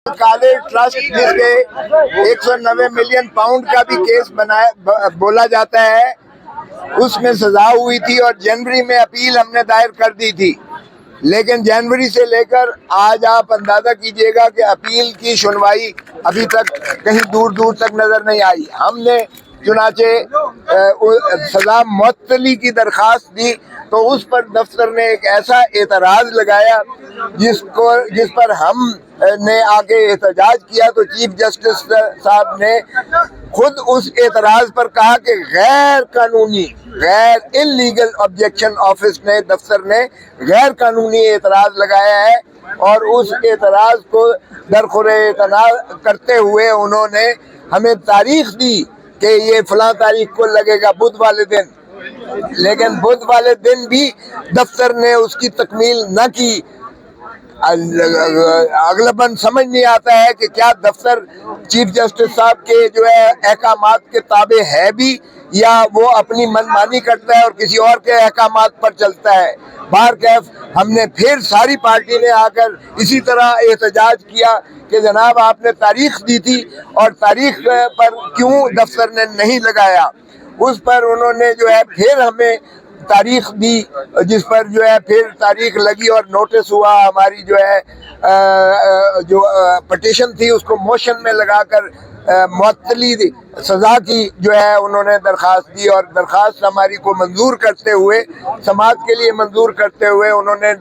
काले ट्रस्ट जिसके 190 million pound का भी केस बनाया बोला जाता है, उसमें सजा हुई थी और जनवरी में अपील हमने दायर कर दी थी। लेकिन जनवरी से लेकर आज आप अंदाजा कीजिएगा कि अपील की सुनवाई अभी तक कहीं दूर दूर तक नजर नहीं आई। हमने चुनाचे सजा मुअत्तली की दरखास्त दी तो उस पर दफ्तर ने एक ऐसा एतराज लगाया जिस पर हम ने आके एहतजाज किया तो चीफ जस्टिस साहब ने खुद उस एतराज पर कहा कि गैर इलीगल ऑब्जेक्शन ऑफिस ने दफ्तर ने गैर कानूनी एतराज लगाया है और उस एतराज को दरखुरे इत्मीनान करते हुए उन्होंने हमें तारीख दी कि ये फलां तारीख को लगेगा बुध वाले दिन। लेकिन बुध वाले दिन भी दफ्तर ने उसकी तकमील न की। अगलबन समझ नहीं आता है कि क्या दफ्तर चीफ जस्टिस साहब के जो है अहकामात के ताबे है भी या वो अपनी मनमानी करता है और किसी और के अहकामात पर चलता है। बाहर कैफ हमने फिर सारी पार्टी ने आकर इसी तरह एहतजाज किया कि जनाब आपने तारीख दी थी और तारीख पर क्यों दफ्तर ने नहीं लगाया। उस पर उन्होंने जो है फिर हमें तारीख दी जिस पर जो है फिर तारीख लगी और नोटिस हुआ। हमारी जो है जो पटिशन थी उसको मोशन में लगाकर मुअत्तली सजा की जो है उन्होंने दरखास्त दी और दरखास्त हमारी को मंजूर करते हुए समाअत के लिए मंजूर करते हुए उन्होंने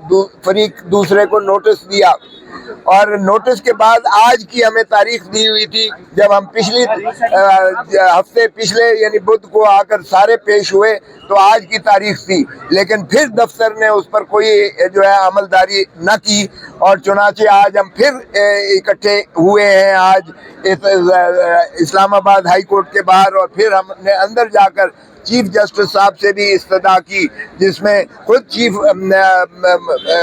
फरीक दूसरे को नोटिस दिया। और नोटिस के बाद आज की हमें तारीख दी हुई थी जब हम पिछले यानी बुध को आकर सारे पेश हुए तो आज की तारीख थी। लेकिन फिर दफ्तर ने उस पर कोई जो है अमलदारी न की और चुनाचे आज हम फिर इकट्ठे हुए हैं आज इस्लामाबाद हाई कोर्ट के बाहर और फिर हमने अंदर जाकर चीफ जस्टिस साहब से भी इस्तदा की जिसमें खुद चीफ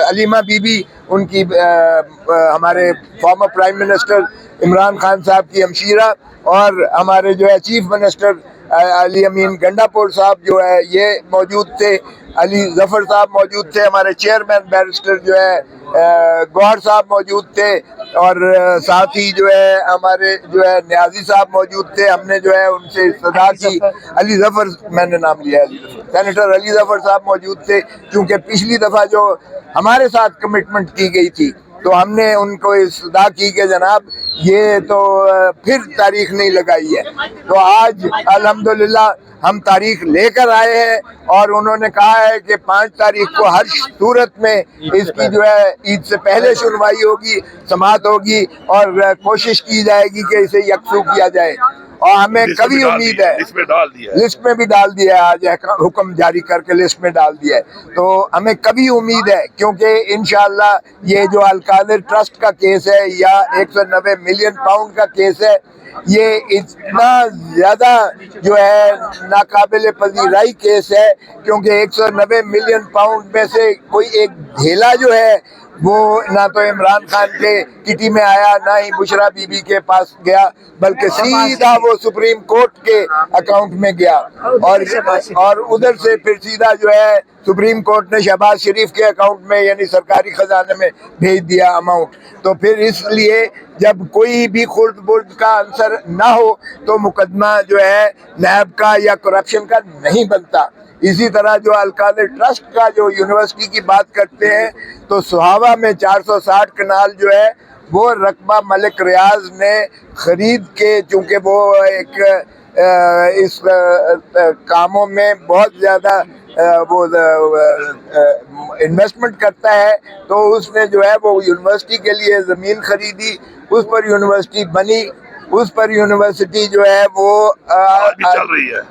अलीमा बीबी उनकी हमारे former prime minister Imran Khan साहब की हमशीरा और हमारे जो है चीफ मिनिस्टर अली अमीन गंडापुर साहब जो है ये मौजूद थे। अली जफर साहब मौजूद थे, हमारे चेयरमैन बैरिस्टर जो है गौहर साहब मौजूद थे और साथ ही जो है हमारे जो है न्याजी साहब मौजूद थे। हमने जो है उनसे इस्तदा की। अली जफर मैंने नाम लिया, सेनेटर अली जफर साहब मौजूद थे क्योंकि पिछली दफ़ा जो हमारे साथ कमिटमेंट की गई थी तो हमने उनको इस्तदा की कि जनाब ये तो फिर तारीख नहीं लगाई है। तो आज अल्हम्दुलिल्लाह हम तारीख लेकर आए हैं और उन्होंने कहा है कि 5 तारीख को हर सूरत में इसकी जो है ईद से पहले सुनवाई होगी, समाअत होगी और कोशिश की जाएगी कि इसे यकसू किया जाए। और हमें कभी उम्मीद है लिस्ट में भी डाल दिया है, आज हुक्म जारी करके लिस्ट में डाल दिया है। तो हमें कभी उम्मीद है क्योंकि इंशाअल्लाह ये जो अल-कादिर ट्रस्ट का केस है या 190 मिलियन पाउंड का केस है ये इतना ज़्यादा जो है नाकाबिल पजीराई केस है क्योंकि 190 मिलियन पाउंड में से कोई एक ढेला जो है वो ना तो इमरान खान के किटी में आया ना ही बुशरा बीबी के पास गया बल्कि सीधा वो सुप्रीम कोर्ट के अकाउंट में गया और उधर से फिर सीधा जो है सुप्रीम कोर्ट ने शहबाज शरीफ के अकाउंट में यानी सरकारी खजाने में भेज दिया अमाउंट। तो फिर इसलिए जब कोई भी खुर्द बुर्द का आंसर ना हो तो मुकदमा जो है नैब का या करप्शन का नहीं बनता। इसी तरह जो अल-कादिर ट्रस्ट का जो यूनिवर्सिटी की बात करते हैं तो सुहावा में 460 कनाल जो है वो रकबा मलिक रियाज ने खरीद के, चूँकि वो एक इस कामों में बहुत ज़्यादा वो इन्वेस्टमेंट करता है तो उसने जो है वो यूनिवर्सिटी के लिए ज़मीन खरीदी, उस पर यूनिवर्सिटी बनी, उस पर यूनिवर्सिटी जो है वो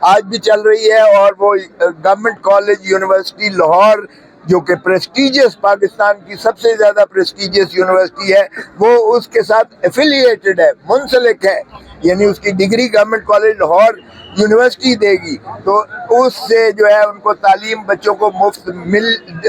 आज भी चल रही है और वो गवर्नमेंट कॉलेज यूनिवर्सिटी लाहौर जो कि प्रेस्टिजियस पाकिस्तान की सबसे ज़्यादा प्रेस्टिजियस यूनिवर्सिटी है वो उसके साथ एफिलिएटेड है, मुंसलिक है, यानी उसकी degree government college Lahore university देगी तो उससे जो है उनको तालीम बच्चों को मुफ्त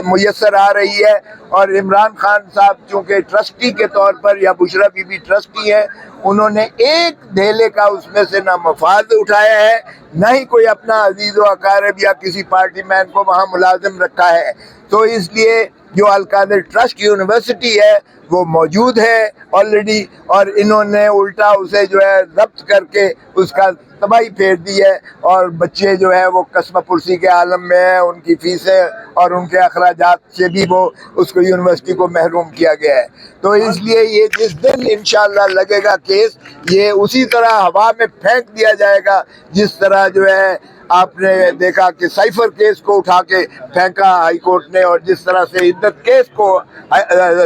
मुयसर आ रही है। और इमरान खान साहब चूँकि ट्रस्टी के तौर पर या बुशरा बीबी ट्रस्टी है उन्होंने एक ढेले का उसमें से ना मफाद उठाया है ना ही कोई अपना अजीज़ व अकारिब या किसी पार्टी मैन को वहाँ मुलाजिम रखा है। तो इसलिए جو القادر ٹرسٹ یونیورسٹی ہے وہ موجود ہے آلریڈی، اور انہوں نے الٹا اسے جو ہے ضبط کر کے اس کا تباہی پھیر دی ہے، اور بچے جو ہے وہ قسمہ پرسی کے عالم میں ہیں، ان کی فیسیں اور ان کے اخراجات سے بھی وہ اس کو یونیورسٹی کو محروم کیا گیا ہے۔ تو اس لیے یہ جس دن انشاءاللہ لگے گا کیس، یہ اسی طرح ہوا میں پھینک دیا جائے گا جس طرح جو ہے آپ نے دیکھا کہ سائفر کیس کو اٹھا کے پھینکا ہائی کورٹ نے، اور جس طرح سے عدت کیس کو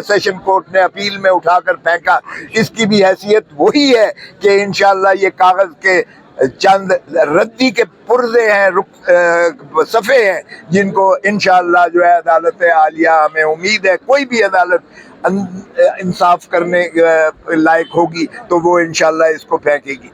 سیشن کورٹ نے اپیل میں اٹھا کر پھینکا، اس کی بھی حیثیت وہی ہے کہ انشاءاللہ یہ کاغذ کے چند ردی کے پرزے ہیں، صفحے ہیں، جن کو انشاءاللہ جو ہے عدالت عالیہ، ہمیں امید ہے کوئی بھی عدالت انصاف کرنے لائق ہوگی تو وہ انشاءاللہ اس کو پھینکے گی۔